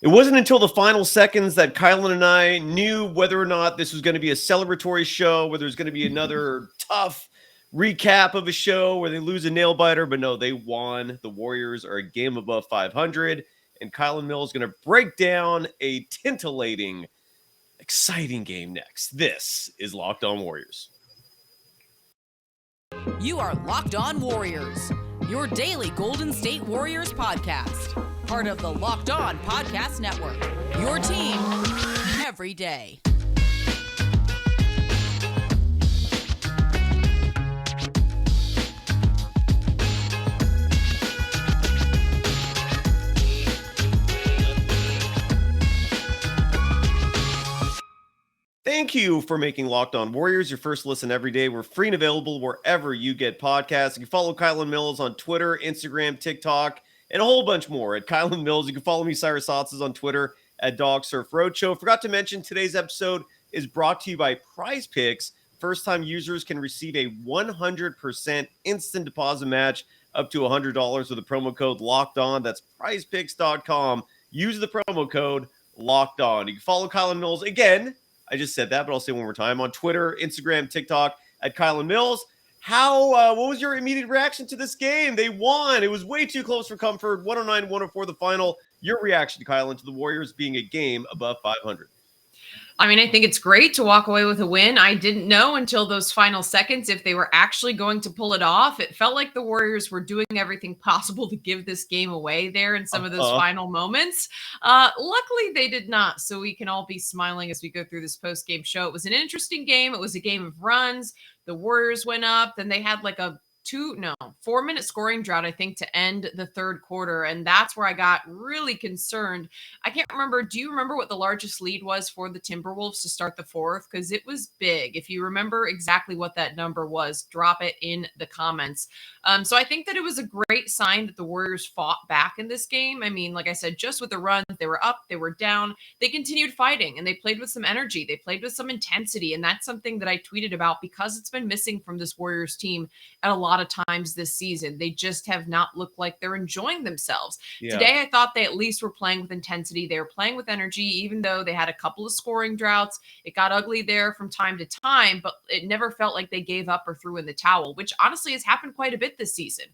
It wasn't until the final seconds that Kylen and I knew whether or not this was going to be a celebratory show, whether it's going to be another tough recap of a show where they lose a nail biter. But no, they won. The Warriors are a game above 500, and Kylen Mills is going to break down a titillating, exciting game next. This is Locked On Warriors. You are Locked On Warriors, your daily Golden State Warriors podcast. Part of the Locked On Podcast Network, your team every day. Thank you for making Locked On Warriors your first listen every day. We're free and available wherever you get podcasts. You can follow Kylen Mills on Twitter, Instagram, TikTok, and a whole bunch more at Kylen Mills. You can follow me, Cyrus Saatsaz, on Twitter at Dog Surf Roadshow. Forgot to mention, today's episode is brought to you by PrizePicks. First-time users can receive a 100% instant deposit match up to $100 with the promo code Locked On. That's PrizePicks.com. Use the promo code Locked On. You can follow Kylen Mills again. I just said that, but I'll say it one more time. On Twitter, Instagram, TikTok at Kylen Mills. What was your immediate reaction to this game? They won. It was way too close for comfort. 109-104 the final. Your reaction, Kylen, to the Warriors being a game above 500? I mean, I think it's great to walk away with a win. I didn't know until those final seconds if they were actually going to pull it off. It felt like the Warriors were doing everything possible to give this game away there in some of those final moments. Luckily, they did not, so we can all be smiling as we go through this post-game show. It was an interesting game. It was a game of runs. The Warriors went up, then they had like a 4-minute scoring drought, I think, to end the third quarter. And that's where I got really concerned. I can't remember. Do you remember what the largest lead was for the Timberwolves to start the fourth? Because it was big. If you remember exactly what that number was, drop it in the comments. So I think that it was a great sign that the Warriors fought back in this game. I mean, like I said, just with the run, they were up, they were down. They continued fighting and they played with some energy. They played with some intensity. And that's something that I tweeted about because it's been missing from this Warriors team at a lot of times this season. They just have not looked like they're enjoying themselves. Yeah. Today, I thought they at least were playing with intensity. They were playing with energy, even though they had a couple of scoring droughts. It got ugly there from time to time, but it never felt like they gave up or threw in the towel, which honestly has happened quite a bit this season.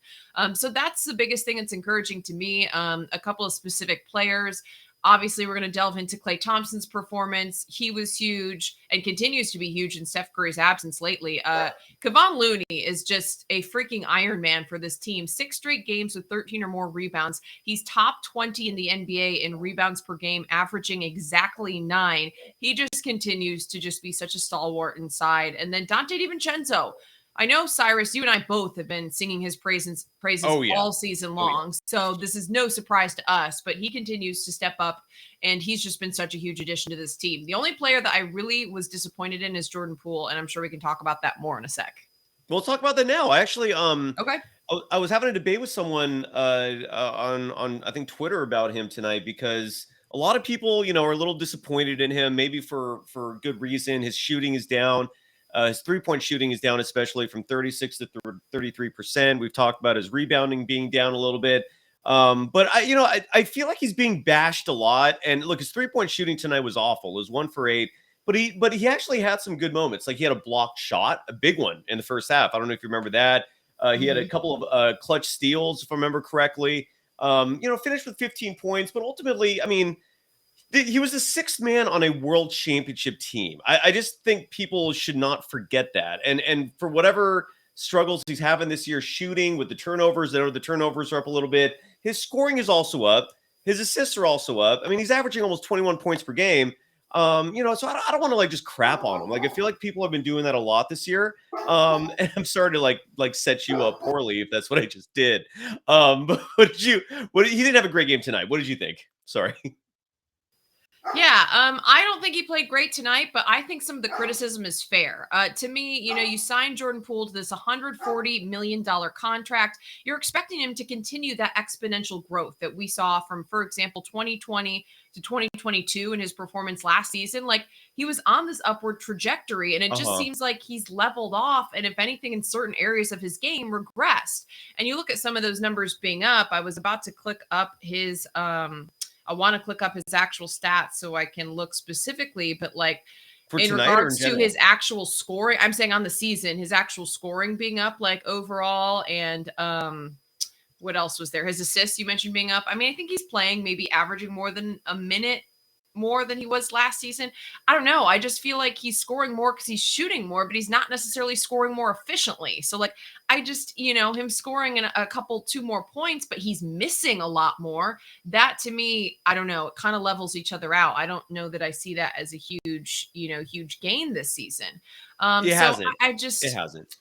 So that's the biggest thing that's encouraging to me. A couple of specific players. Obviously, we're going to delve into Klay Thompson's performance. He was huge and continues to be huge in Steph Curry's absence lately. Kevon Looney is just a freaking Iron Man for this team. 6 straight games with 13 or more rebounds. He's top 20 in the NBA in rebounds per game, averaging exactly 9. He just continues to just be such a stalwart inside. And then Dante DiVincenzo. I know, Cyrus, you and I both have been singing his praises all season long. So this is no surprise to us, but he continues to step up and he's just been such a huge addition to this team. The only player that I really was disappointed in is Jordan Poole, and I'm sure we can talk about that more in a sec. We'll talk about that now. I actually, okay. I was having a debate with someone on I think Twitter about him tonight because a lot of people, are a little disappointed in him, maybe for good reason. His shooting is down. His three-point shooting is down, especially from 36 to 33%. We've talked about his rebounding being down a little bit. But I feel like he's being bashed a lot. And look, his three-point shooting tonight was awful. It was 1 for 8. But he actually had some good moments. Like he had a blocked shot, a big one in the first half. I don't know if you remember that. He had a couple of clutch steals, if I remember correctly. Finished with 15 points. But ultimately, I mean, he was the 6th man on a world championship team. I just think people should not forget that. And for whatever struggles he's having this year shooting with the turnovers, the turnovers are up a little bit. His scoring is also up. His assists are also up. I mean, he's averaging almost 21 points per game. So I don't want to just crap on him. I feel like people have been doing that a lot this year. And I'm sorry to set you up poorly if that's what I just did. But he didn't have a great game tonight. What did you think? Sorry. Yeah, I don't think he played great tonight, but I think some of the criticism is fair. To me, you signed Jordan Poole to this $140 million contract. You're expecting him to continue that exponential growth that we saw from, for example, 2020 to 2022 in his performance last season. Like, he was on this upward trajectory, and it just seems like he's leveled off, and if anything, in certain areas of his game, regressed. And you look at some of those numbers being up. I was about to click up his I want to click up his actual stats so I can look specifically, but like For in tonight or in regards to general? his actual scoring, I'm saying on the season, his actual scoring being up like overall, and what else was there? His assists you mentioned being up. I mean, I think he's playing maybe averaging more than a minute more than he was last season. I don't know. I just feel like he's scoring more because he's shooting more, but he's not necessarily scoring more efficiently. So like, I just, him scoring a couple, 2 more points, but he's missing a lot more. That to me, I don't know. It kind of levels each other out. I don't know that I see that as a huge, huge gain this season. It so hasn't. It hasn't.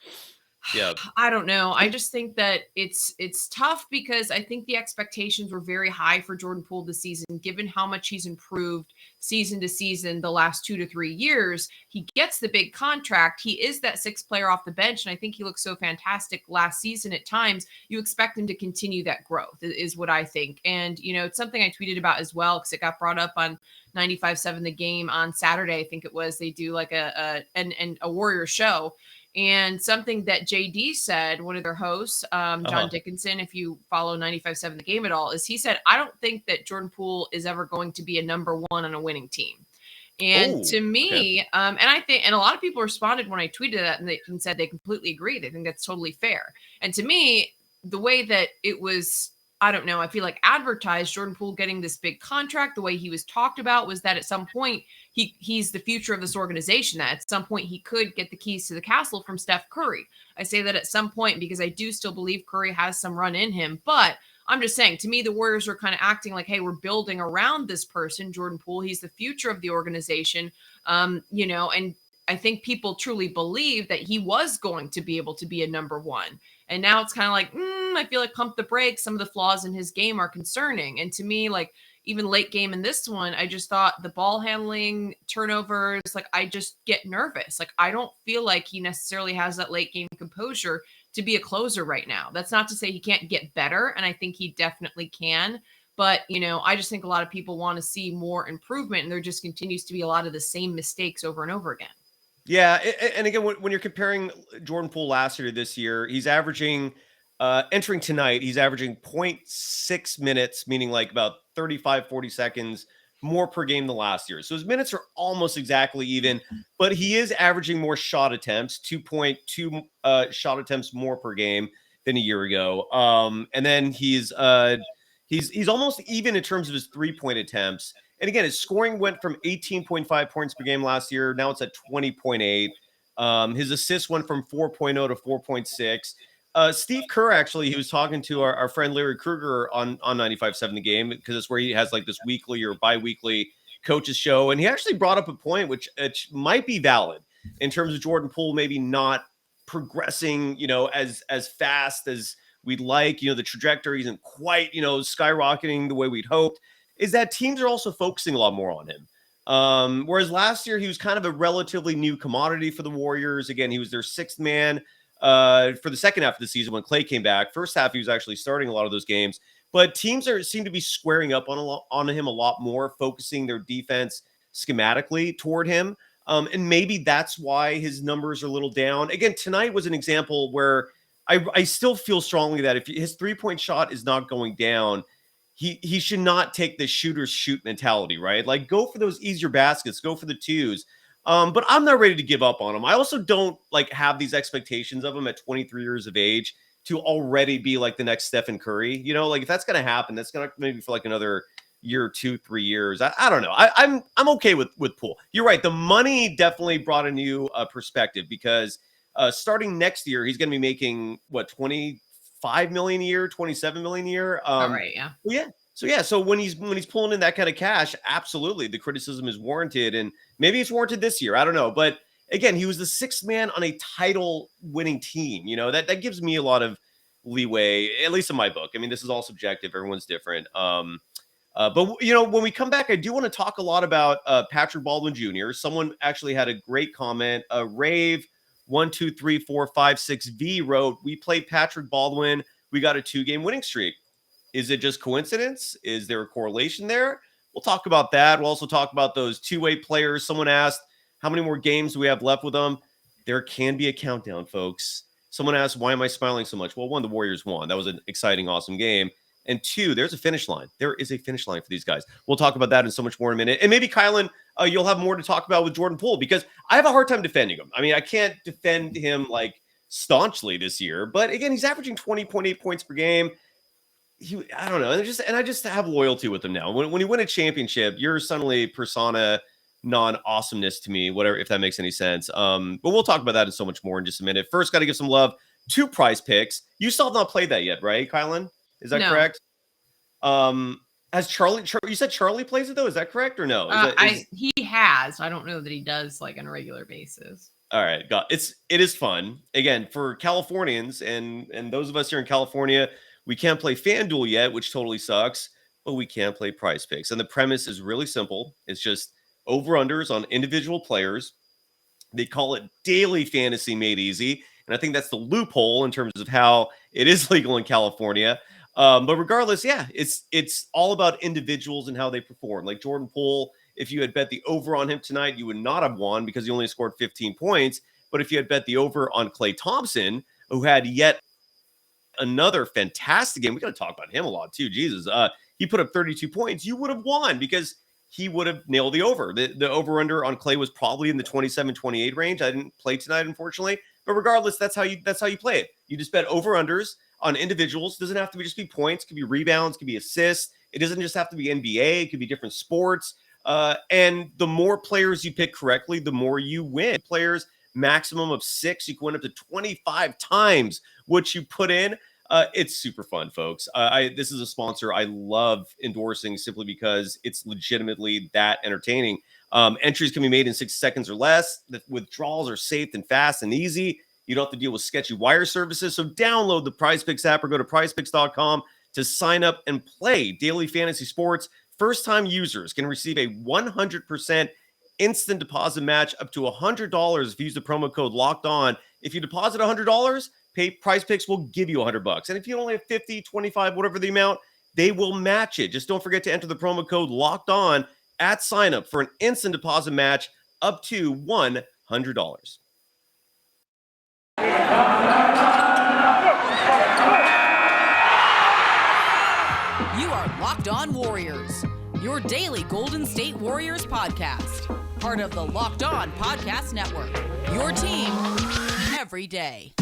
Yeah. I don't know. I just think that it's tough because I think the expectations were very high for Jordan Poole this season, given how much he's improved season to season the last 2 to 3 years. He gets the big contract. He is that 6th player off the bench, and I think he looked so fantastic last season at times. You expect him to continue that growth is what I think. And, it's something I tweeted about as well because it got brought up on 95.7 The Game on Saturday. I think it was. They do like a Warrior show. And something that JD said, one of their hosts, John Dickinson, if you follow 95.7 The Game at all, is he said, I don't think that Jordan Poole is ever going to be a number 1 on a winning team. And to me, okay. And I think, and a lot of people responded when I tweeted that and said they completely agree. They think that's totally fair. And to me, the way that it was, I don't know, I feel like advertised Jordan Poole getting this big contract, the way he was talked about was that at some point he's the future of this organization, that at some point he could get the keys to the castle from Steph Curry. I say that at some point because I do still believe Curry has some run in him, but I'm just saying, to me, the Warriors are kind of acting like, hey, we're building around this person, Jordan Poole. He's the future of the organization, and I think people truly believe that he was going to be able to be a number 1. And now it's kind of like, I feel like pump the brakes. Some of the flaws in his game are concerning. And to me, like even late game in this one, I just thought the ball handling, turnovers, like I just get nervous. Like I don't feel like he necessarily has that late game composure to be a closer right now. That's not to say he can't get better. And I think he definitely can. But, I just think a lot of people want to see more improvement. And there just continues to be a lot of the same mistakes over and over again. Yeah, and again, when you're comparing Jordan Poole last year to this year, he's averaging, entering tonight, he's averaging 0.6 minutes, meaning like about 35, 40 seconds more per game than last year. So his minutes are almost exactly even, but he is averaging more shot attempts, 2.2 shot attempts more per game than a year ago. And then he's almost even in terms of his 3-point attempts. And again, his scoring went from 18.5 points per game last year. Now it's at 20.8. His assists went from 4.0 to 4.6. Steve Kerr, actually, he was talking to our friend Larry Krueger on 95.7 The Game, because it's where he has like this weekly or bi-weekly coaches show. And he actually brought up a point which might be valid in terms of Jordan Poole maybe not progressing, as fast as we'd like. The trajectory isn't quite, skyrocketing the way we'd hoped. Is that teams are also focusing a lot more on him. Whereas last year, he was kind of a relatively new commodity for the Warriors. Again, he was their 6th man for the second half of the season when Klay came back. First half, he was actually starting a lot of those games. But teams seem to be squaring up on him a lot more, focusing their defense schematically toward him. And maybe that's why his numbers are a little down. Again, tonight was an example where I still feel strongly that if his 3-point shot is not going down, he should not take the shooters shoot mentality, right? Like go for those easier baskets, go for the 2s. But I'm not ready to give up on him. I also don't have these expectations of him at 23 years of age to already be like the next Stephen Curry. If that's going to happen, that's going to maybe for like another year, 2, 3 years. I don't know. I'm okay with Poole. You're right. The money definitely brought a new perspective because starting next year, he's going to be making what, 25 million a year, 27 million a year. All right. Yeah. So when he's pulling in that kind of cash, absolutely the criticism is warranted, and maybe it's warranted this year. I don't know, but again, he was the 6th man on a title winning team. That gives me a lot of leeway, at least in my book. I mean, this is all subjective. Everyone's different. But when we come back, I do want to talk a lot about Patrick Baldwin Jr. Someone actually had a great comment. Rave 1234556V wrote, "We played Patrick Baldwin. We got a 2-game winning streak. Is it just coincidence? Is there a correlation there?" We'll talk about that. We'll also talk about those two-way players. Someone asked, how many more games do we have left with them? There can be a countdown, folks. Someone asked, why am I smiling so much? Well, one, the Warriors won. That was an exciting, awesome game. And 2, there's a finish line. There is a finish line for these guys. We'll talk about that and so much more in a minute. And maybe Kylen, you'll have more to talk about with Jordan Poole, because I have a hard time defending him. I mean, I can't defend him like staunchly this year, but again, he's averaging 20.8 points per game. I don't know. And I just have loyalty with him now. When you win a championship, you're suddenly persona non-awesomeness to me, whatever, if that makes any sense. But we'll talk about that and so much more in just a minute. First, got to give some love to PrizePicks. You still have not played that yet, right, Kylen? Is that correct? Has Charlie, you said Charlie plays it though? Is that correct or no? He has. I don't know that he does like on a regular basis. All right, it is fun. Again, for Californians and those of us here in California, we can't play FanDuel yet, which totally sucks, but we can play PrizePicks. And the premise is really simple. It's just over-unders on individual players. They call it daily fantasy made easy. And I think that's the loophole in terms of how it is legal in California. But regardless, yeah, it's all about individuals and how they perform. Like Jordan Poole, if you had bet the over on him tonight, you would not have won because he only scored 15 points. But if you had bet the over on Klay Thompson, who had yet another fantastic game, we got to talk about him a lot too. Jesus, he put up 32 points. You would have won because he would have nailed the over. The over-under on Klay was probably in the 27-28 range. I didn't play tonight, unfortunately. But regardless, that's how you play it. You just bet over-unders on individuals. It doesn't have to just be points. It could be rebounds. It could be assists. It doesn't just have to be NBA. It could be different sports. And the more players you pick correctly, the more you win. Players, maximum of 6. You can win up to 25 times what you put in. It's super fun, folks. This is a sponsor I love endorsing simply because it's legitimately that entertaining. Entries can be made in 6 seconds or less. The withdrawals are safe and fast and easy. You don't have to deal with sketchy wire services. So download the PrizePicks app or go to prizepicks.com to sign up and play daily fantasy sports. First-time users can receive a 100% instant deposit match up to $100 if you use the promo code Locked On. If you deposit $100, PrizePicks will give you $100. And if you only have 50, 25, whatever the amount, they will match it. Just don't forget to enter the promo code Locked On at sign up for an instant deposit match up to $100. You are Locked On Warriors, your daily Golden State Warriors podcast. Part of the Locked On Podcast Network, your team every day.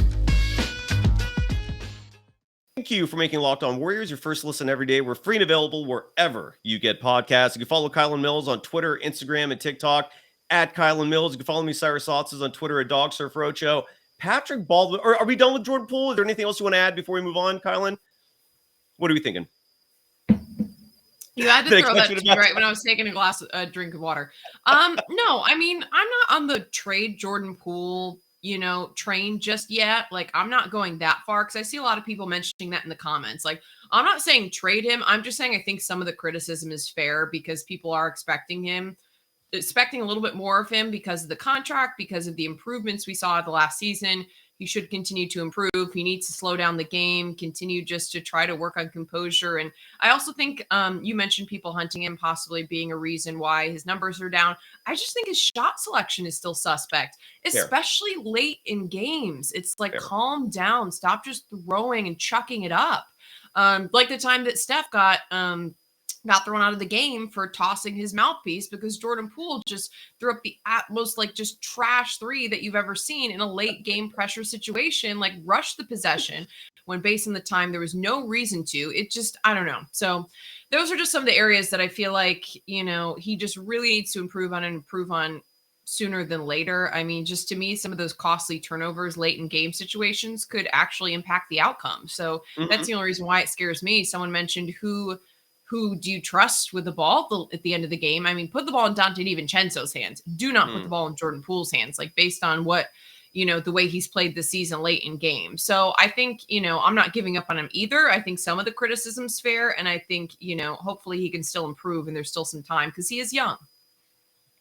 Thank you for making Locked On Warriors your first listen every day. We're free and available wherever you get podcasts. You can follow Kylen Mills on Twitter, Instagram, and TikTok at Kylen Mills. You can follow me, Cyrus Saatsaz, on Twitter at DogSurfRocho. Patrick Baldwin, or are we done with Jordan Poole? Is there anything else you want to add before we move on, Kylen? What are we thinking? You had to throw that to me right when I was taking a drink of water. No, I mean, I'm not on the trade Jordan Poole, train just yet. Like, I'm not going that far because I see a lot of people mentioning that in the comments. Like, I'm not saying trade him. I'm just saying I think some of the criticism is fair because people are expecting a little bit more of him because of the contract, because of the improvements we saw the last season. He should continue to improve. He needs to slow down the game, continue just to try to work on composure. And I also think you mentioned people hunting him possibly being a reason why his numbers are down. I just think his shot selection is still suspect, especially late in games. It's like, calm down. Stop just throwing and chucking it up. Like the time that Steph got thrown out of the game for tossing his mouthpiece because Jordan Poole just threw up the most just trash 3 that you've ever seen in a late game pressure situation, like rushed the possession when based on the time there was no reason to. It just, I don't know. So those are just some of the areas that I feel like, he just really needs to improve on sooner than later. I mean, just to me, some of those costly turnovers late in game situations could actually impact the outcome. So that's the only reason why it scares me. Someone mentioned who do you trust with the ball at the end of the game? I mean, put the ball in Dante DiVincenzo's hands. Do not put the ball in Jordan Poole's hands, like based on what, the way he's played this season late in games. So I think, I'm not giving up on him either. I think some of the criticism's fair. And I think, hopefully he can still improve and there's still some time because he is young.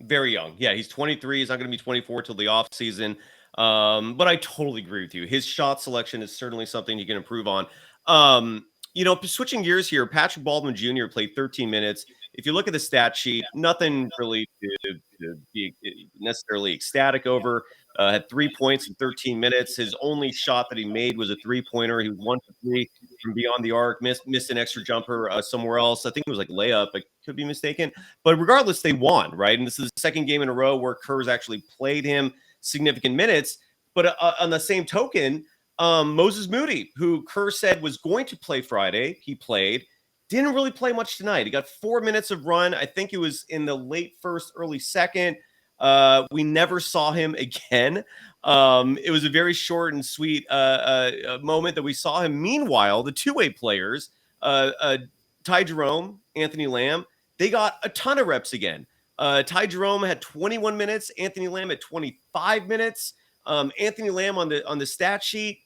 Very young. Yeah, he's 23. He's not going to be 24 till the offseason. But I totally agree with you. His shot selection is certainly something he can improve on. Switching gears here, Patrick Baldwin Jr. played 13 minutes. If you look at the stat sheet, nothing really to be necessarily ecstatic over. Had 3 points in 13 minutes. His only shot that he made was a 3-pointer. He was 1 for 3 from beyond the arc, missed an extra jumper somewhere else. I think it was like layup. I could be mistaken. But regardless, they won, right? And this is the second game in a row where Kerr's actually played him significant minutes. But on the same token, Moses Moody, who Kerr said was going to play Friday, he played. Didn't really play much tonight. He got 4 minutes of run. I think it was in the late first, early second. We never saw him again. It was a very short and sweet moment that we saw him. Meanwhile, the two-way players, Ty Jerome, Anthony Lamb, they got a ton of reps again. Ty Jerome had 21 minutes. Anthony Lamb had 25 minutes. Anthony Lamb on the stat sheet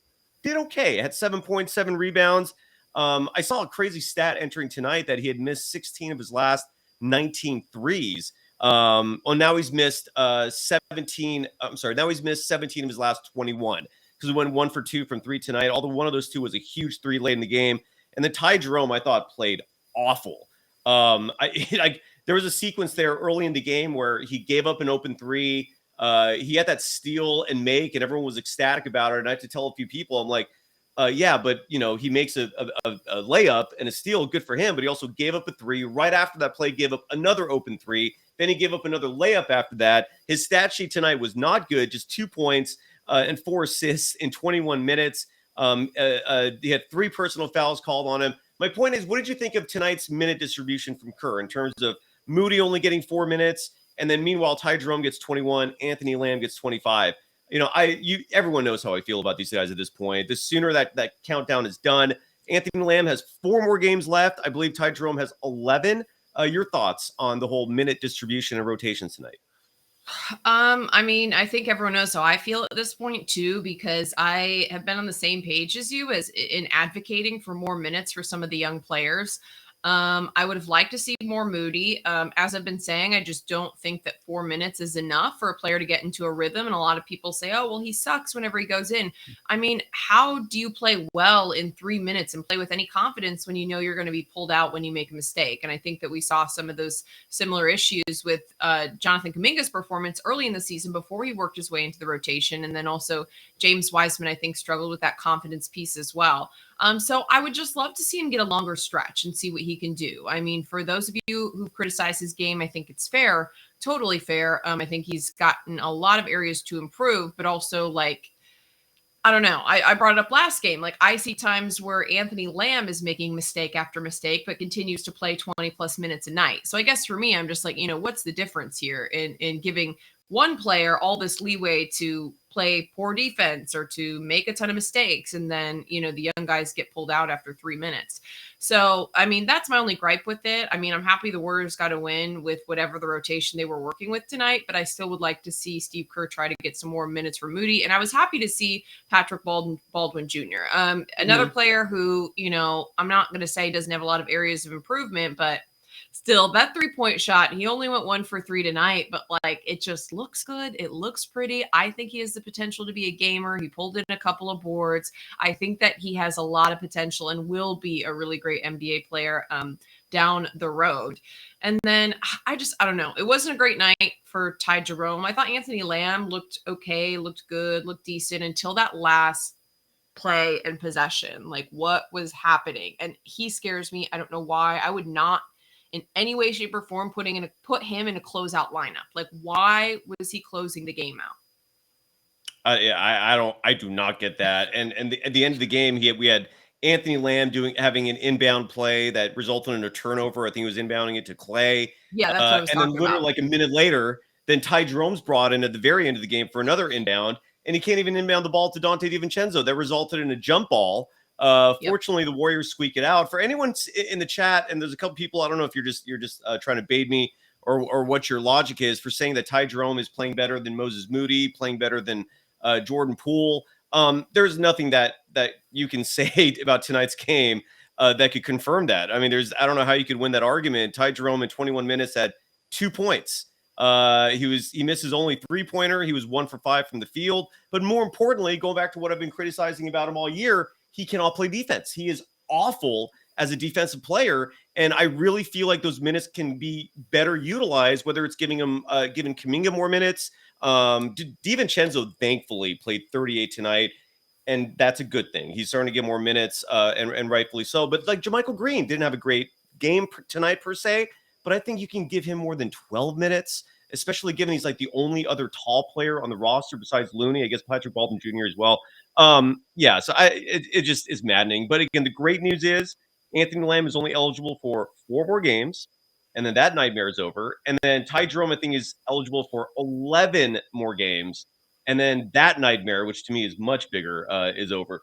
did okay. Had 7.7 rebounds. I saw a crazy stat entering tonight that he had missed 16 of his last 19 threes. Now he's missed 17. I'm sorry. Now he's missed 17 of his last 21 because he went 1 for 2 from 3 tonight. Although one of those 2 was a huge 3 late in the game. And then Ty Jerome, I thought, played awful. There was a sequence there early in the game where he gave up an open 3. He had that steal and make, and everyone was ecstatic about it. And I had to tell a few people, I'm like, yeah, but he makes a layup and a steal, good for him. But he also gave up a 3 right after that play, gave up another open 3. Then he gave up another layup after that. His stat sheet tonight was not good, just 2 points and 4 assists in 21 minutes. He had 3 personal fouls called on him. My point is, what did you think of tonight's minute distribution from Kerr in terms of Moody only getting 4 minutes, and then meanwhile Ty Jerome gets 21, Anthony Lamb gets 25? Everyone knows how I feel about these guys at this point. The sooner that countdown is done. Anthony Lamb has 4 more games left. I believe Ty Jerome has 11. Your thoughts on the whole minute distribution and rotation tonight? I think everyone knows how I feel at this point too, because I have been on the same page as you as in advocating for more minutes for some of the young players. I would have liked to see more Moody. As I've been saying, I just don't think that 4 minutes is enough for a player to get into a rhythm. And a lot of people say, oh, well, he sucks whenever he goes in. I mean, how do you play well in 3 minutes and play with any confidence when you know you're going to be pulled out when you make a mistake? And I think that we saw some of those similar issues with Jonathan Kuminga's performance early in the season before he worked his way into the rotation. And then also James Wiseman, I think, struggled with that confidence piece as well. So I would just love to see him get a longer stretch and see what he can do. I mean, for those of you who criticize his game, I think it's fair, totally fair. I think he's gotten a lot of areas to improve, but also I don't know. I brought it up last game. I see times where Anthony Lamb is making mistake after mistake, but continues to play 20 plus minutes a night. So I guess for me, I'm just what's the difference here in giving one player all this leeway to play poor defense or to make a ton of mistakes, and then the young guys get pulled out after 3 minutes. So I mean, that's my only gripe with it. I mean, I'm happy the Warriors got a win with whatever the rotation they were working with tonight, but I still would like to see Steve Kerr try to get some more minutes for Moody, and I was happy to see Patrick Baldwin Jr. Another player who I'm not going to say doesn't have a lot of areas of improvement, but still, that 3-point shot, he only went 1 for 3 tonight, but it just looks good. It looks pretty. I think he has the potential to be a gamer. He pulled in a couple of boards. I think that he has a lot of potential and will be a really great NBA player down the road. And then I don't know. It wasn't a great night for Ty Jerome. I thought Anthony Lamb looked okay, looked good, looked decent until that last play and possession. What was happening? And he scares me. I don't know why. I would not in any way, shape, or form put him in a closeout lineup. Why was he closing the game out? I do not get that. And at the end of the game, we had Anthony Lamb having an inbound play that resulted in a turnover. I think he was inbounding it to Klay. Yeah, that's what I was talking about. And then literally a minute later, then Ty Jerome's brought in at the very end of the game for another inbound, and he can't even inbound the ball to Dante DiVincenzo. That resulted in a jump ball. Fortunately, the Warriors squeak it out. For anyone in the chat, and there's a couple people, I don't know if you're just trying to bait me or what your logic is for saying that Ty Jerome is playing better than Moses Moody, playing better than Jordan Poole. There's nothing that you can say about tonight's game that could confirm that. I mean, I don't know how you could win that argument. Ty Jerome in 21 minutes had 2 points. He missed his only 3-pointer. He was 1 for 5 from the field. But more importantly, going back to what I've been criticizing about him all year, he cannot play defense. He is awful as a defensive player, and I really feel like those minutes can be better utilized, whether it's giving Kuminga more minutes. DiVincenzo thankfully played 38 tonight. and that's a good thing. He's starting to get more minutes, and rightfully so. But like JaMychal Green didn't have a great game tonight per se, but I think you can give him more than 12 minutes, especially given he's like the only other tall player on the roster besides Looney. I guess Patrick Baldwin Jr. as well. Yeah, so it just is maddening. But again, the great news is Anthony Lamb is only eligible for 4 more games, and then that nightmare is over. And then Ty Jerome, I think, is eligible for 11 more games. And then that nightmare, which to me is much bigger, is over.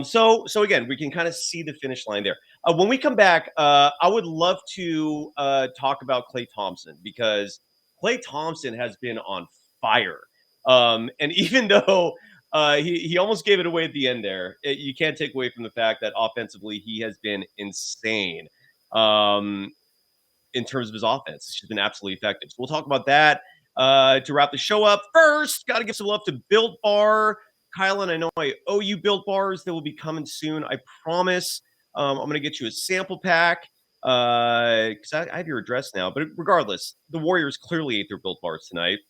So again, we can kind of see the finish line there. When we come back, I would love to talk about Klay Thompson, because Klay Thompson has been on fire. And even though he almost gave it away at the end there, you can't take away from the fact that offensively he has been insane in terms of his offense. It's just been absolutely effective. So we'll talk about that. To wrap the show up, first, got to give some love to Built Bar. Kylen, I know I owe you Built Bars. They will be coming soon, I promise. I'm going to get you a sample pack because I have your address now. But regardless, the Warriors clearly ate their Built Bars tonight.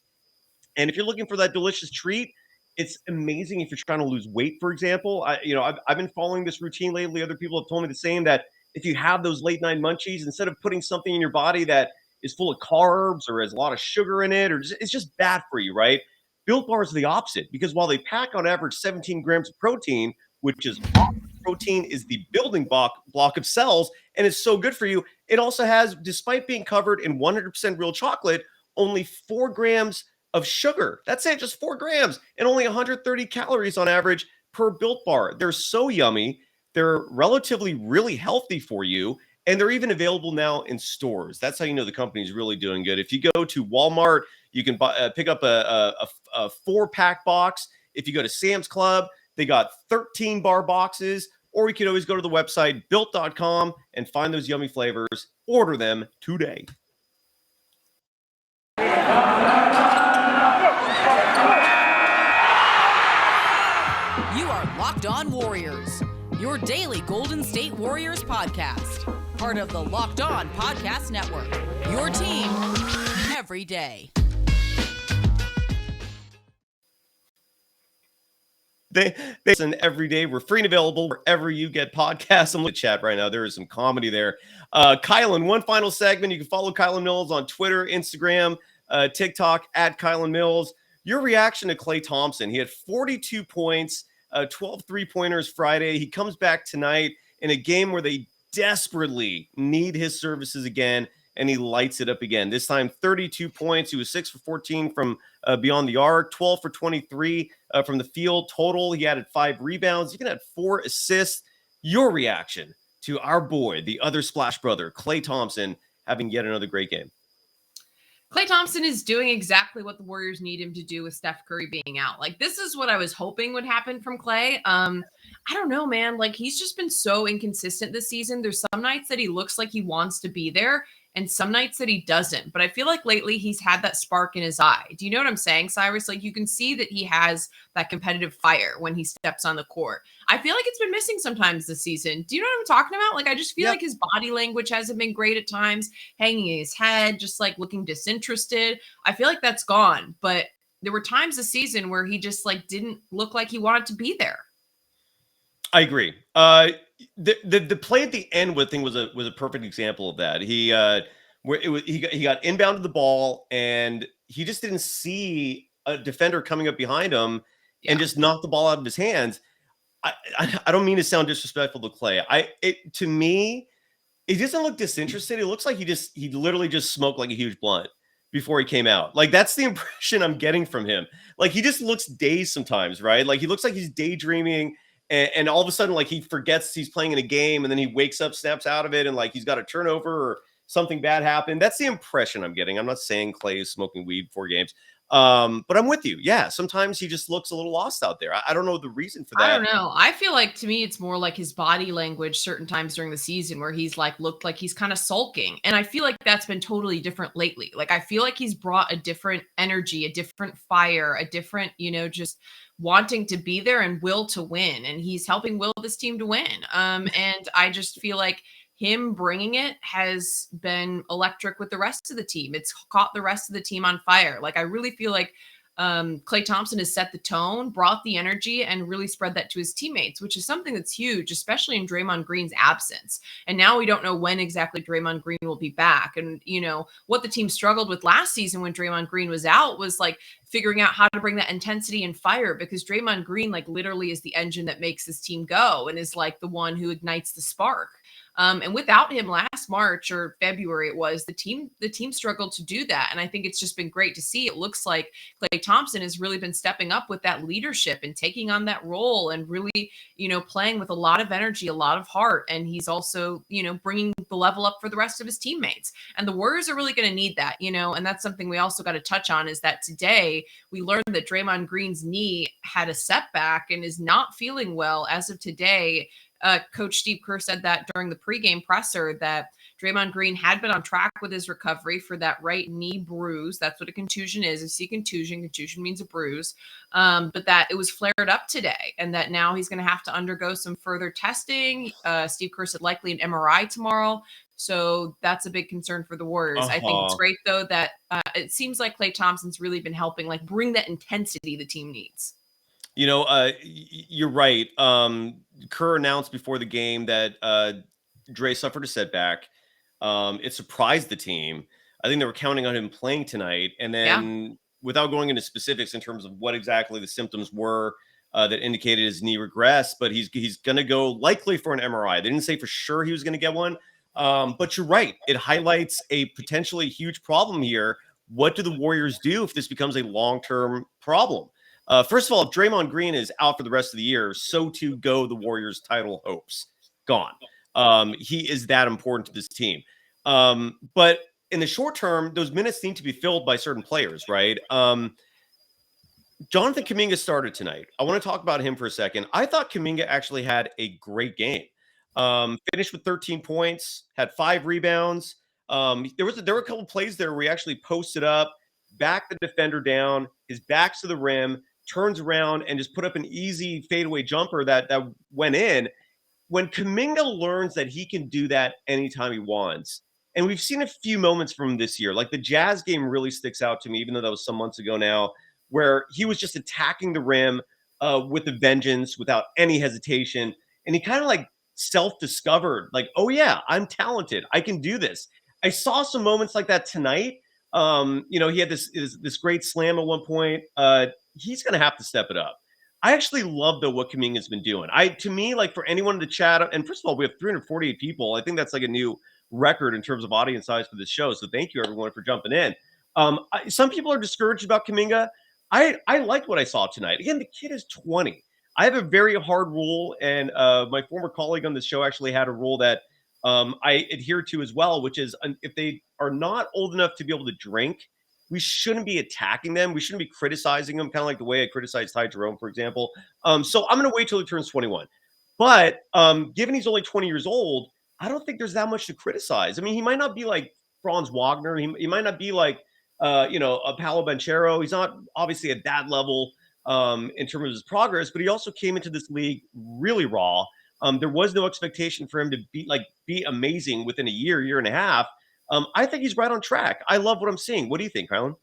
And if you're looking for that delicious treat, it's amazing if you're trying to lose weight, for example. I've been following this routine lately. Other people have told me the same, that if you have those late night munchies, instead of putting something in your body that is full of carbs or has a lot of sugar in it, or it's just bad for you, right? Built Bars are the opposite, because while they pack on average 17 grams of protein, which is awesome. Protein is the building block of cells, and it's so good for you. It also has, despite being covered in 100% real chocolate, only 4 grams of sugar. That's it, just 4 grams, and only 130 calories on average per Built Bar. They're so yummy. They're relatively really healthy for you. And they're even available now in stores. That's how you know the company's really doing good. If you go to Walmart, you can pick up a 4-pack box. If you go to Sam's Club, they got 13 bar boxes. Or you can always go to the website, built.com, and find those yummy flavors. Order them today. You are Locked On Warriors, your daily Golden State Warriors podcast. Part of the Locked On Podcast Network, your team every day. They listen every day. We're free and available wherever you get podcasts. I'm looking at chat right now. There is some comedy there. Kylen, one final segment. You can follow Kylen Mills on Twitter, Instagram, TikTok, at Kylen Mills. Your reaction to Klay Thompson. He had 42 points, 12 3-pointers Friday. He comes back tonight in a game where they desperately need his services again, and he lights it up again. This time, 32 points. He was 6 for 14 from beyond the arc, 12 for 23 from the field. Total, he added 5 rebounds. He even had 4 assists. Your reaction to our boy, the other Splash brother, Klay Thompson, having yet another great game? Klay Thompson is doing exactly what the Warriors need him to do with Steph Curry being out. Like, this is what I was hoping would happen from Klay. I don't know, man. Like, he's just been so inconsistent this season. There's some nights that he looks like he wants to be there, and some nights that he doesn't. But I feel like lately he's had that spark in his eye. Do you know what I'm saying, Cyrus? Like, you can see that he has that competitive fire when he steps on the court. I feel like it's been missing sometimes this season. Do you know what I'm talking about? Like, I just feel like his body language hasn't been great at times, hanging his head, just like looking disinterested. I feel like that's gone. But there were times this season where he just like didn't look like he wanted to be there. I agree. The play at the end with thing was a perfect example of that. He got inbounded the ball, and he just didn't see a defender coming up behind him and just knocked the ball out of his hands. I don't mean to sound disrespectful to Klay. To me, it doesn't look disinterested. It looks like he literally just smoked like a huge blunt before he came out. Like, that's the impression I'm getting from him. Like, he just looks dazed sometimes, right? Like, he looks like he's daydreaming. And all of a sudden, like, he forgets he's playing in a game, and then he wakes up, snaps out of it, and like he's got a turnover or something bad happened. That's the impression I'm getting. I'm not saying Klay is smoking weed before games, but I'm with you. Yeah, sometimes he just looks a little lost out there. I don't know the reason for that. I don't know. I feel like, to me, it's more like his body language certain times during the season where he's like looked like he's kind of sulking, and I feel like that's been totally different lately. Like, I feel like he's brought a different energy, a different fire, a different, just wanting to be there and will to win, and he's helping will this team to win. And I just feel like him bringing it has been electric with the rest of the team. It's caught the rest of the team on fire. Like, I really feel like Klay Thompson has set the tone, brought the energy, and really spread that to his teammates, which is something that's huge, especially in Draymond Green's absence. And now we don't know when exactly Draymond Green will be back. And, what the team struggled with last season when Draymond Green was out was like figuring out how to bring that intensity and fire, because Draymond Green, like, literally is the engine that makes this team go and is like the one who ignites the spark. And without him last March or February, it was the team struggled to do that. And I think it's just been great to see. It looks like Klay Thompson has really been stepping up with that leadership and taking on that role and really, playing with a lot of energy, a lot of heart. And he's also, bringing the level up for the rest of his teammates. And the Warriors are really going to need that, and that's something we also got to touch on, is that today we learned that Draymond Green's knee had a setback and is not feeling well as of today. Coach Steve Kerr said that during the pregame presser, that Draymond Green had been on track with his recovery for that right knee bruise. That's what a contusion is. You see contusion means a bruise, but that it was flared up today, and that now he's going to have to undergo some further testing. Steve Kerr said likely an MRI tomorrow. So that's a big concern for the Warriors. I think it's great, though, that it seems like Klay Thompson's really been helping, like, bring that intensity the team needs. You're right. Kerr announced before the game that Dre suffered a setback. It surprised the team. I think they were counting on him playing tonight. And then without going into specifics in terms of what exactly the symptoms were that indicated his knee regressed, but he's going to go likely for an MRI. They didn't say for sure he was going to get one. But you're right. It highlights a potentially huge problem here. What do the Warriors do if this becomes a long-term problem? First of all, if Draymond Green is out for the rest of the year, so too go the Warriors' title hopes. Gone. He is that important to this team. But in the short term, those minutes need to be filled by certain players, right? Jonathan Kuminga started tonight. I want to talk about him for a second. I thought Kuminga actually had a great game. Finished with 13 points, had 5 rebounds. There were a couple plays there where he actually posted up, backed the defender down, his back's to the rim, turns around and just put up an easy fadeaway jumper that went in. When Kuminga learns that he can do that anytime he wants, and we've seen a few moments from him this year, like the Jazz game really sticks out to me, even though that was some months ago now, where he was just attacking the rim with a vengeance without any hesitation. And he kind of like self-discovered, like, oh yeah, I'm talented. I can do this. I saw some moments like that tonight. He had this great slam at one point. He's going to have to step it up. I actually love, though, what Kuminga's been doing. To me, like, for anyone in the chat, and first of all, we have 348 people. I think that's like a new record in terms of audience size for this show. So thank you, everyone, for jumping in. Some people are discouraged about Kuminga. I liked what I saw tonight. Again, the kid is 20. I have a very hard rule, and my former colleague on this show actually had a rule that I adhere to as well, which is if they are not old enough to be able to drink, we shouldn't be attacking them. We shouldn't be criticizing them, kind of like the way I criticized Ty Jerome, for example. So I'm going to wait till he turns 21. But given he's only 20 years old, I don't think there's that much to criticize. I mean, he might not be like Franz Wagner. He might not be like, a Paolo Banchero. He's not obviously at that level in terms of his progress, but he also came into this league really raw. There was no expectation for him to be amazing within a year and a half. I think he's right on track. I love what I'm seeing. What do you think, Kylen?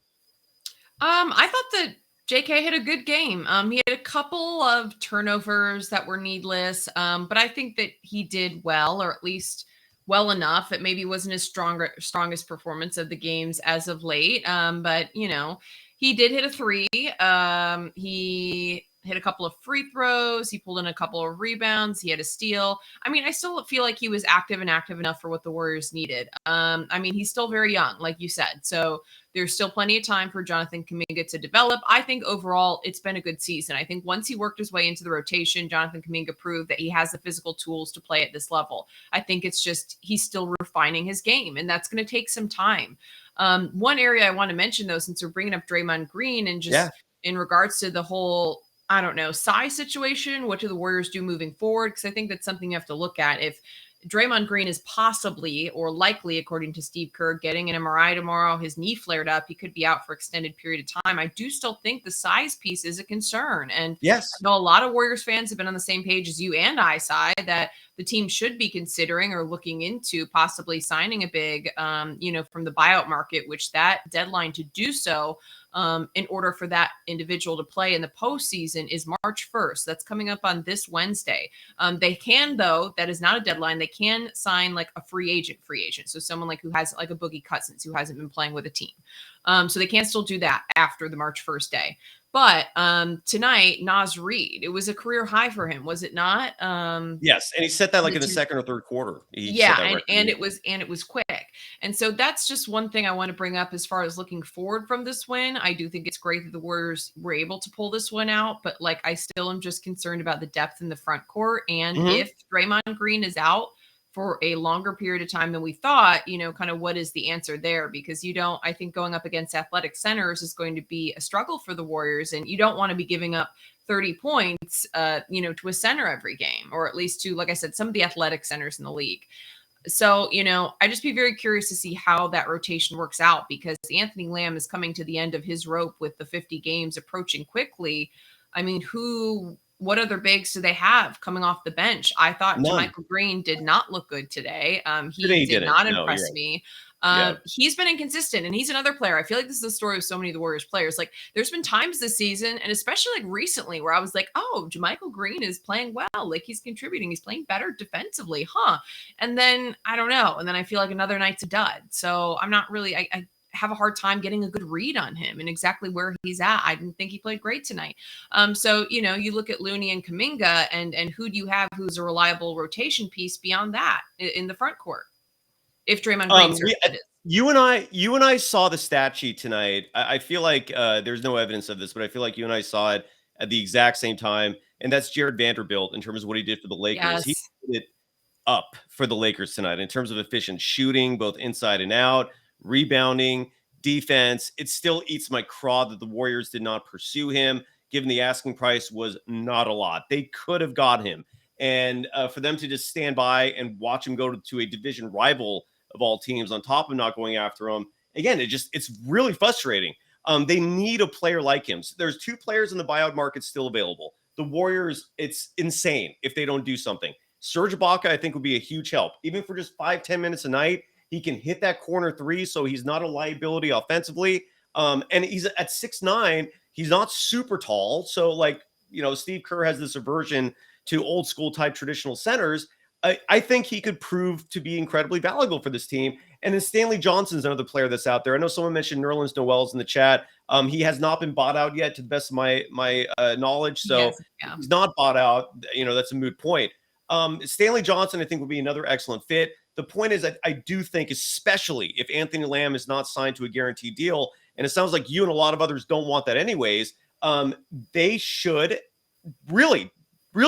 I thought that JK had a good game. He had a couple of turnovers that were needless, but I think that he did well, or at least well enough. It maybe wasn't his strongest performance of the games as of late, but he did hit a 3. He hit a couple of free throws. He pulled in a couple of rebounds. He had a steal. I mean, I still feel like he was active enough for what the Warriors needed. He's still very young, like you said. So there's still plenty of time for Jonathan Kuminga to develop. I think overall it's been a good season. I think once he worked his way into the rotation, Jonathan Kuminga proved that he has the physical tools to play at this level. I think it's just he's still refining his game, and that's going to take some time. One area I want to mention, though, since we're bringing up Draymond Green and just in regards to the whole size situation, what do the Warriors do moving forward? Because I think that's something you have to look at. If Draymond Green is possibly or likely, according to Steve Kerr, getting an MRI tomorrow, his knee flared up, he could be out for extended period of time. I do still think the size piece is a concern. And yes, I know a lot of Warriors fans have been on the same page as you and I, Cy, that the team should be considering or looking into possibly signing a big, from the buyout market, which that deadline to do so in order for that individual to play in the postseason is March 1st. That's coming up on this Wednesday. They can, though, that is not a deadline. They can sign like a free agent. So someone like who has like a Boogie Cousins who hasn't been playing with a team. So they can still do that after the March 1st day. But tonight, Naz Reid, it was a career high for him, was it not? Yes, and he set that like in the second or third quarter. And it was quick. And so that's just one thing I want to bring up as far as looking forward from this win. I do think it's great that the Warriors were able to pull this one out, but like I still am just concerned about the depth in the front court. And if Draymond Green is out for a longer period of time than we thought, kind of what is the answer there? Because I think going up against athletic centers is going to be a struggle for the Warriors, and you don't want to be giving up 30 points, to a center every game, or at least to, like I said, some of the athletic centers in the league. So, I just be very curious to see how that rotation works out, because Anthony Lamb is coming to the end of his rope with the 50 games approaching quickly. I mean, what other bigs do they have coming off the bench? I thought JaMychal Green did not look good today. He did not impress me. He's been inconsistent, and he's another player. I feel like this is the story of so many of the Warriors players. Like, there's been times this season, and especially like recently, where I was like, oh, JaMychal Green is playing well. Like, he's contributing. He's playing better defensively, And then, I don't know. And then I feel like another night's a dud. So I'm not really, I have a hard time getting a good read on him and exactly where he's at. I didn't think he played great tonight. So, you look at Looney and Kuminga, and who do you have who's a reliable rotation piece beyond that in the front court? If Draymond Green, you and I saw the stat sheet tonight. I feel like there's no evidence of this, but I feel like you and I saw it at the exact same time. And that's Jared Vanderbilt in terms of what he did for the Lakers. Yes. He did it up for the Lakers tonight in terms of efficient shooting, both inside and out, rebounding, defense. It still eats my craw that the Warriors did not pursue him, given the asking price was not a lot. They could have got him. And for them to just stand by and watch him go to a division rival of all teams on top of not going after him, again, it's really frustrating. They need a player like him. So there's two players in the buyout market still available. The Warriors, it's insane if they don't do something. Serge Ibaka, I think, would be a huge help. Even for just 5-10 minutes a night, he can hit that corner three, so he's not a liability offensively. And he's at 6'9". He's not super tall. So, Steve Kerr has this aversion to old school type traditional centers. I think he could prove to be incredibly valuable for this team. And then Stanley Johnson's another player that's out there. I know someone mentioned Nerlens Noel's in the chat. He has not been bought out yet, to the best of my knowledge. So he's not bought out. That's a moot point. Stanley Johnson, I think, would be another excellent fit. The point is that I do think, especially if Anthony Lamb is not signed to a guaranteed deal, and it sounds like you and a lot of others don't want that anyways, they should really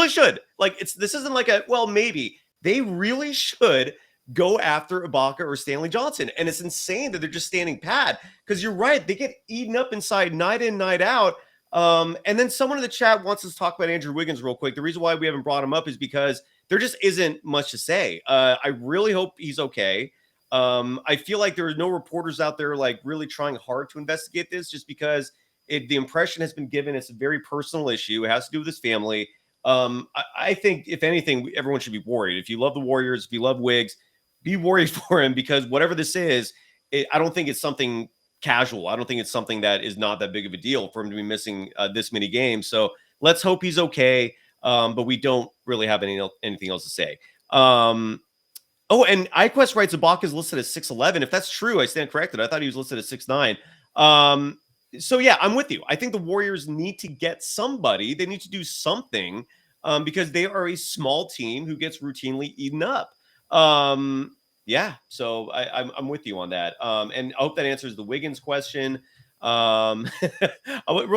should. This isn't like maybe. They really should go after Ibaka or Stanley Johnson. And it's insane that they're just standing pat, because you're right. They get eaten up inside night in, night out. And then someone in the chat wants us to talk about Andrew Wiggins real quick. The reason why we haven't brought him up is because there just isn't much to say. I really hope he's okay. I feel like there are no reporters out there really trying hard to investigate this, just because the impression has been given it's a very personal issue. It has to do with his family. I think, if anything, everyone should be worried. If you love the Warriors, if you love Wiggs, be worried for him, because whatever this is, I don't think it's something casual. I don't think it's something that is not that big of a deal for him to be missing this many games. So let's hope he's okay. But we don't really have anything else to say. And iQuest writes Ibaka is listed as 6'11". If that's true, I stand corrected. I thought he was listed as 6'9". So yeah, I'm with you. I think the Warriors need to get somebody. They need to do something because they are a small team who gets routinely eaten up. So I'm with you on that. And I hope that answers the Wiggins question. Real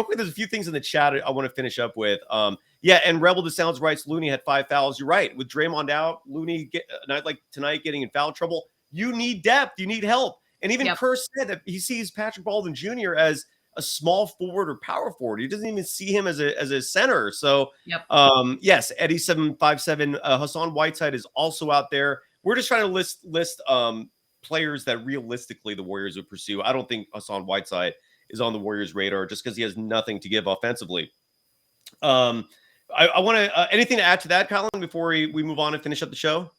quick, there's a few things in the chat I want to finish up with. And Rebel the Sounds writes, Looney had 5 fouls. You're right. With Draymond out, Looney, night like tonight, getting in foul trouble. You need depth. You need help. And even Kerr said that he sees Patrick Baldwin Jr. as a small forward or power forward. He doesn't even see him as a center. So, yes, Eddie 757, Hassan Whiteside is also out there. We're just trying to list players that realistically the Warriors would pursue. I don't think Hassan Whiteside is on the Warriors' radar just because he has nothing to give offensively. I want to anything to add to that, Kylen, before we move on and finish up the show?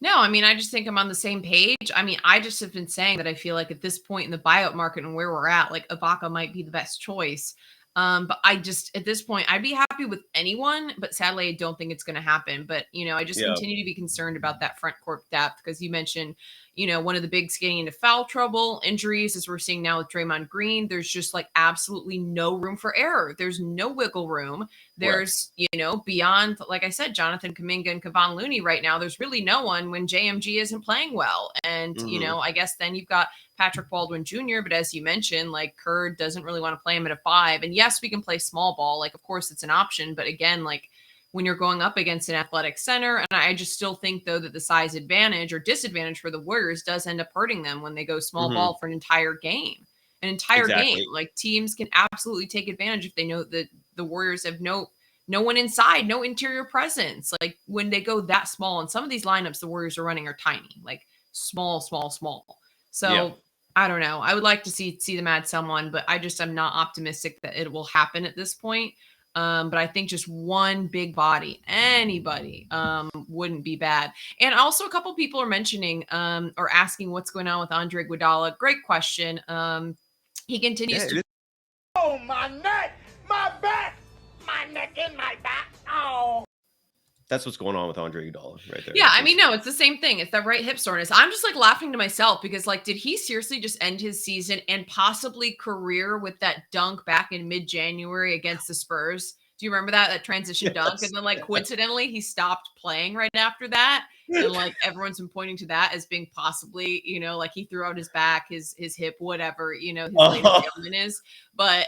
No, I mean, I just think I'm on the same page. I mean, I just have been saying that I feel like at this point in the buyout market and where we're at, like Ibaka might be the best choice. But I just, at this point, I'd be happy with anyone, but sadly, I don't think it's going to happen. But, I just continue to be concerned about that front court depth because you mentioned, one of the bigs getting into foul trouble, injuries, as we're seeing now with Draymond Green. There's just like absolutely no room for error. There's no wiggle room. There's, beyond, like I said, Jonathan Kuminga and Kevon Looney right now, there's really no one when JMG isn't playing well. And, I guess then you've got Patrick Baldwin Jr., but as you mentioned, like Kerr doesn't really want to play him at a 5. And yes, we can play small ball. Like, of course, it's an option. But again, like when you're going up against an athletic center, and I just still think, though, that the size advantage or disadvantage for the Warriors does end up hurting them when they go small ball for an entire game. An entire game. Like teams can absolutely take advantage if they know that the Warriors have no one inside, no interior presence. Like when they go that small, and some of these lineups the Warriors are running are tiny, like small. So I don't know. I would like to see them add someone, but I'm not optimistic that it will happen at this point. But I think just one big body, anybody, wouldn't be bad. And also a couple people are mentioning or asking what's going on with Andre Iguodala. Great question. He continues to. Oh, my neck, my back, my neck and my back. Oh. That's what's going on with Andre Iguodala right there. Yeah, I mean, no, it's the same thing. It's that right hip soreness. I'm just like laughing to myself because like, did he seriously just end his season and possibly career with that dunk back in mid-January against the Spurs? Do you remember that transition dunk? And then like coincidentally, he stopped playing right after that. And like everyone's been pointing to that as being possibly, like he threw out his back, his hip, whatever, his latest ailment is. But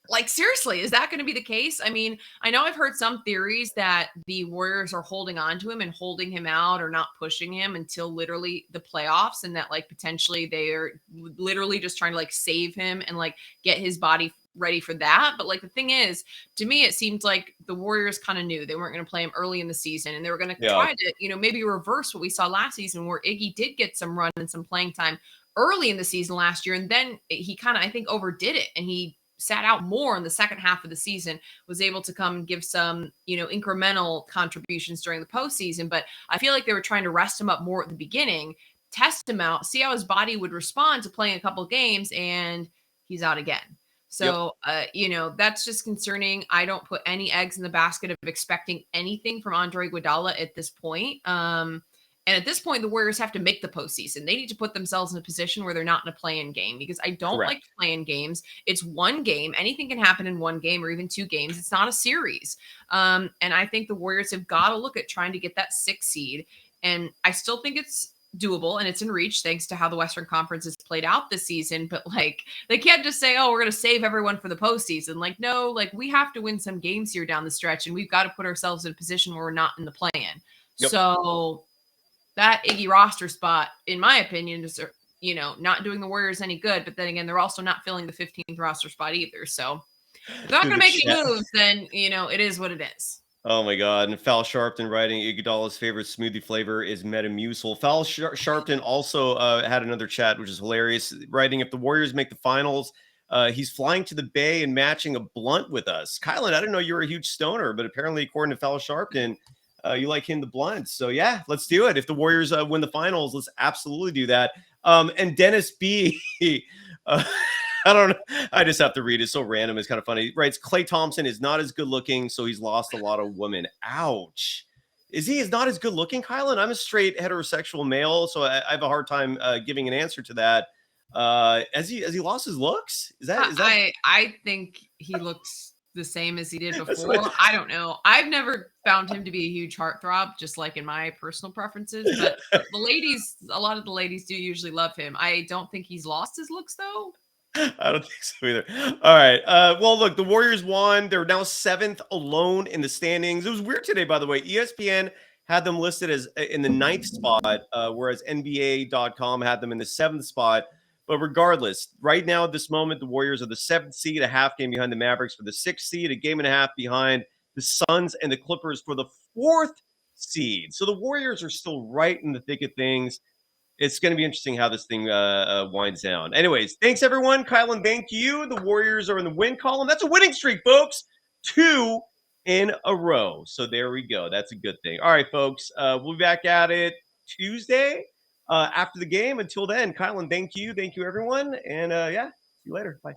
like, seriously, is that going to be the case? I mean, I know I've heard some theories that the Warriors are holding on to him and holding him out or not pushing him until literally the playoffs, and that like potentially they are literally just trying to like save him and like get his body ready for that. But like the thing is, to me, it seemed like the Warriors kind of knew they weren't going to play him early in the season, and they were going to try to, maybe reverse what we saw last season where Iggy did get some run and some playing time early in the season last year. And then he kind of, I think, overdid it, and he sat out more in the second half of the season, was able to come give some, incremental contributions during the postseason. But I feel like they were trying to rest him up more at the beginning, test him out, see how his body would respond to playing a couple of games, and he's out again. So, that's just concerning. I don't put any eggs in the basket of expecting anything from Andre Iguodala at this point. And at this point, the Warriors have to make the postseason. They need to put themselves in a position where they're not in a play-in game, because I don't like play-in games. It's one game. Anything can happen in one game or even two games. It's not a series. And I think the Warriors have got to look at trying to get that 6th seed. And I still think it's doable and it's in reach thanks to how the Western Conference has played out this season. But like, they can't just say, oh, we're going to save everyone for the postseason. Like, no, like we have to win some games here down the stretch, and we've got to put ourselves in a position where we're not in the play-in. So that Iggy roster spot, in my opinion, is, not doing the Warriors any good. But then again, they're also not filling the 15th roster spot either. So if they're not going to make any moves, then, it is what it is. Oh my God. And Fal Sharpton writing, Iguodala's favorite smoothie flavor is Metamucil. Fal Sharpton also had another chat, which is hilarious, writing, if the Warriors make the finals, he's flying to the Bay and matching a blunt with us. Kylen, I didn't know you were a huge stoner, but apparently, according to Fal Sharpton, you like him the blunt. So yeah, let's do it. If the Warriors win the finals, let's absolutely do that. And Dennis B, I don't know. I just have to read it. It's so random. It's kind of funny. He writes, Klay Thompson is not as good looking, so he's lost a lot of women. Ouch. Is not as good looking, Kylen? I'm a straight heterosexual male, so I have a hard time giving an answer to that. Has he lost his looks? Is that? I think he looks the same as he did before. I don't know. I've never found him to be a huge heartthrob, just like in my personal preferences. But a lot of the ladies do usually love him. I don't think he's lost his looks, though. I don't think so either. All right. Well, look, the Warriors won. They're now 7th alone in the standings. It was weird today, by the way. ESPN had them listed as in the 9th spot, whereas NBA.com had them in the 7th spot. But regardless, right now at this moment, the Warriors are the 7th seed, a half game behind the Mavericks for the 6th seed, a game and a half behind the Suns and the Clippers for the 4th seed. So the Warriors are still right in the thick of things. It's going to be interesting how this thing winds down. Anyways, thanks, everyone. Kylen, thank you. The Warriors are in the win column. That's a winning streak, folks. 2 in a row. So there we go. That's a good thing. All right, folks. We'll be back at it Tuesday after the game. Until then, Kylen, thank you. Thank you, everyone. And yeah, see you later. Bye.